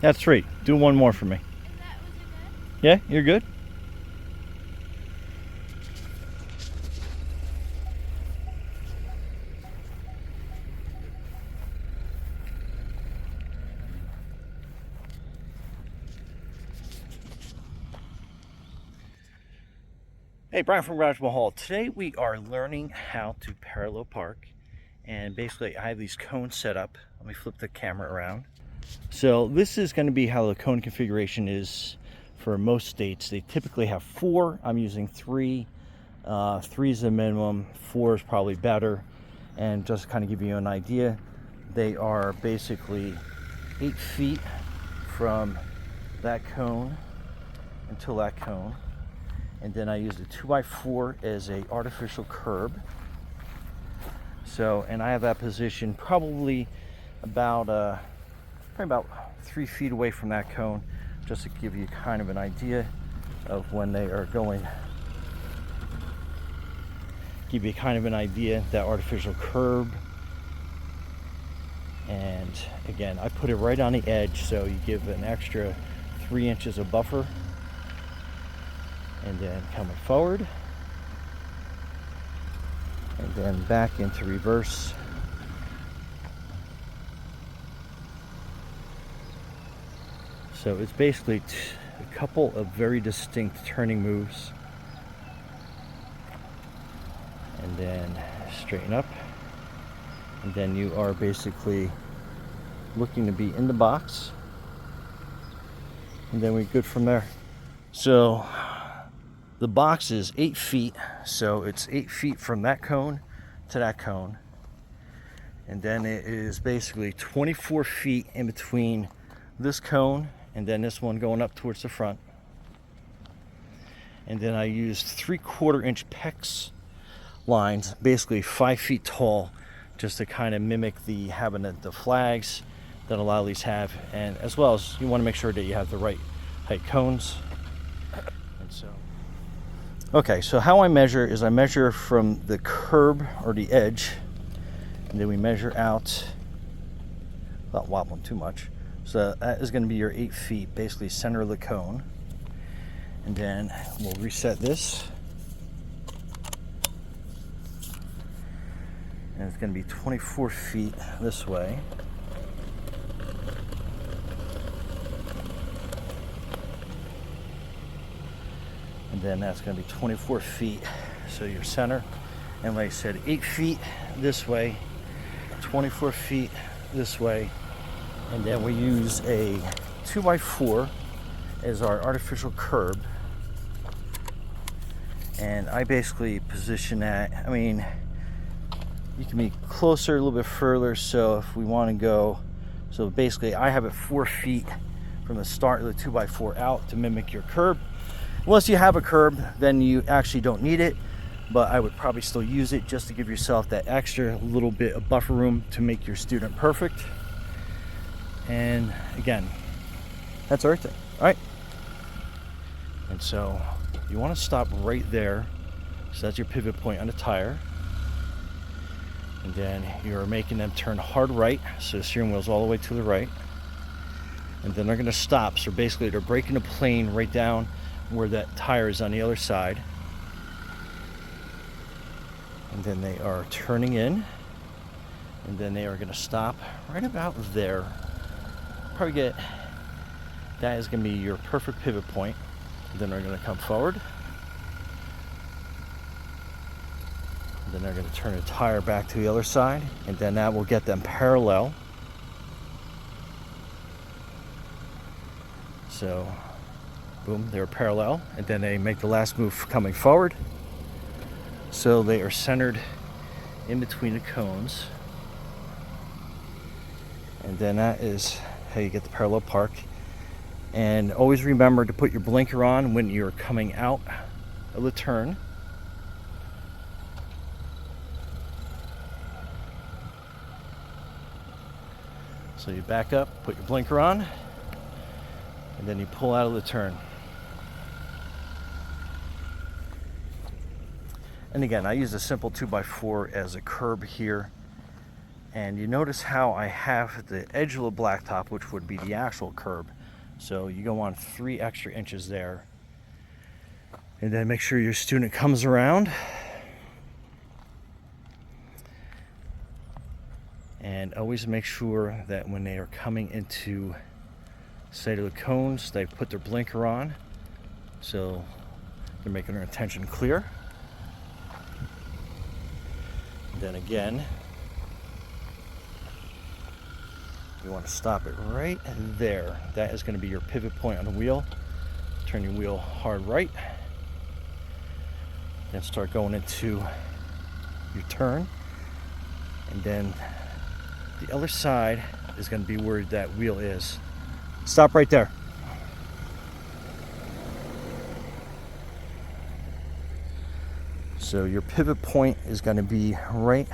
That's 3. Do one more for me. Was it good? Yeah, you're good. Hey, Brian from GarageMahal. Today we are learning how to parallel park, and basically I have these cones set up. Let me flip the camera around. So this is going to be how the cone configuration is for most states. They typically have 4. I'm using 3. 3 is the minimum. 4 is probably better. And just to kind of give you an idea, they are basically 8 feet from that cone until that cone. And then I use the 2x4 as a artificial curb. So, and I have that position probably about 3 feet away from that cone, just to give you kind of an idea of when they are going. Give you kind of an idea, that artificial curb. And again, I put it right on the edge, so you give an extra 3 inches of buffer. And then coming forward, and then back into reverse. So it's basically a couple of very distinct turning moves. And then straighten up. And then you are basically looking to be in the box. And then we're good from there. So the box is 8 feet, so it's 8 feet from that cone to that cone. And then it is basically 24 feet in between this cone and then this one going up towards the front. And then I used 3/4 inch PEX lines, basically 5 feet tall, just to kind of mimic having the flags that a lot of these have. And as well as you want to make sure that you have the right height cones. And so okay, so how I measure is I measure from the curb or the edge, and then we measure out without wobbling too much. So that is going to be your 8 feet, basically center of the cone. And then we'll reset this. And it's going to be 24 feet this way. And then that's going to be 24 feet, so your center. And like I said, 8 feet this way, 24 feet this way. And then we use a 2x4 as our artificial curb. And I basically position that, I mean, you can be closer, a little bit further, so if we want to go, so basically I have it 4 feet from the start of the 2x4 out to mimic your curb. Unless you have a curb, then you actually don't need it, but I would probably still use it just to give yourself that extra little bit of buffer room to make your student perfect. And again, that's everything. All right. And so you want to stop right there. So that's your pivot point on the tire. And then you're making them turn hard right, so the steering wheel's all the way to the right. And then they're going to stop. So basically they're braking the plane right down where that tire is on the other side. And then they are turning in, and then they are going to stop right about there. Probably get, that is going to be your perfect pivot point. And then they're going to come forward. And then they're going to turn the tire back to the other side, and then that will get them parallel. So boom, they're parallel, and then they make the last move coming forward. So they are centered in between the cones. And then that is how you get the parallel park. And always remember to put your blinker on when you're coming out of the turn. So you back up, put your blinker on, and then you pull out of the turn. And again, I use a simple 2x4 as a curb here. And you notice how I have the edge of the blacktop, which would be the actual curb, So you go on 3 extra inches there. And then make sure your student comes around. And always make sure that when they are coming into sight of the cones, they put their blinker on. So they're making their intention clear. And then again, you want to stop it right there. That is going to be your pivot point on the wheel. Turn your wheel hard right. Then start going into your turn. And then the other side is going to be where that wheel is. Stop right there. So your pivot point is going to be right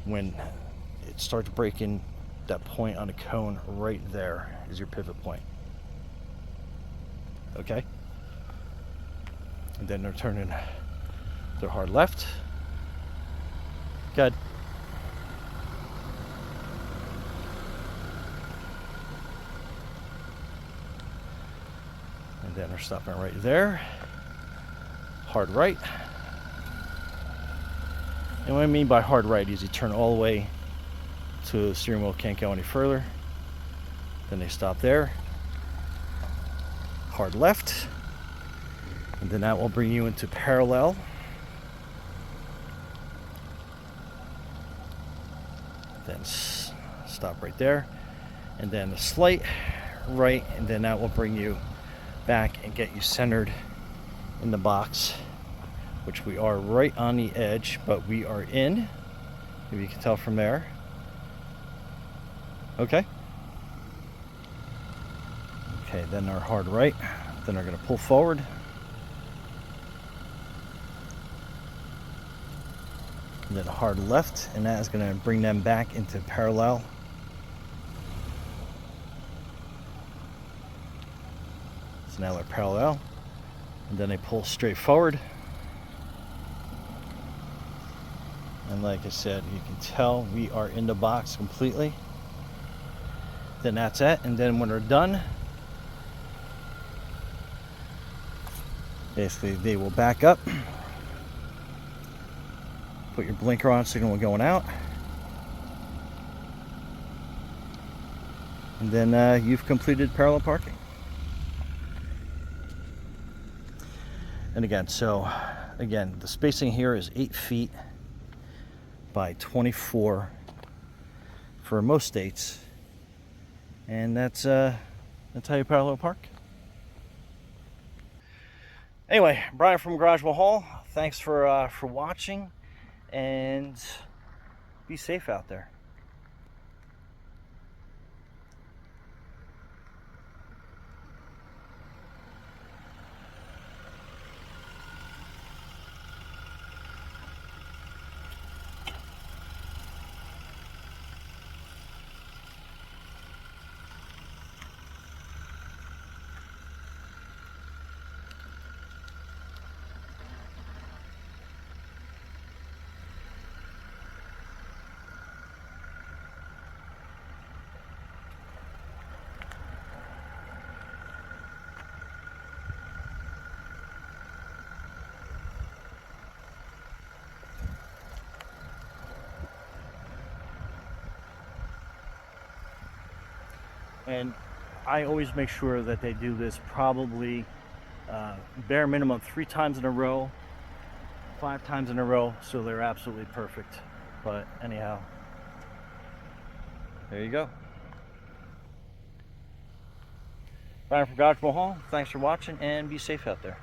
when it starts breaking. That point on the cone right there is your pivot point. Okay? And then they're turning their hard left. Good. And then they're stopping right there. Hard right. And what I mean by hard right is you turn all the way to the steering wheel can't go any further. Then they stop there. Hard left. And then that will bring you into parallel. Then stop right there. And then a slight right, and then that will bring you back and get you centered in the box, which we are right on the edge, but we are in, if you can tell from there. Okay. Okay, then our hard right. Then they're going to pull forward. And then hard left, and that is going to bring them back into parallel. So now they're parallel. And then they pull straight forward. And like I said, you can tell we are in the box completely. Then that's it. And then when they're done, basically they will back up. Put your blinker on, signal we're going out. And then you've completed parallel parking. And again, the spacing here is 8 feet by 24 for most states. And that's how you parallel park. Anyway, Brian from GarageMahal. Thanks for watching, and be safe out there. And I always make sure that they do this probably bare minimum 3 times in a row, 5 times in a row, so they're absolutely perfect. But anyhow, there you go. Brian from GarageMahal, thanks for watching, and be safe out there.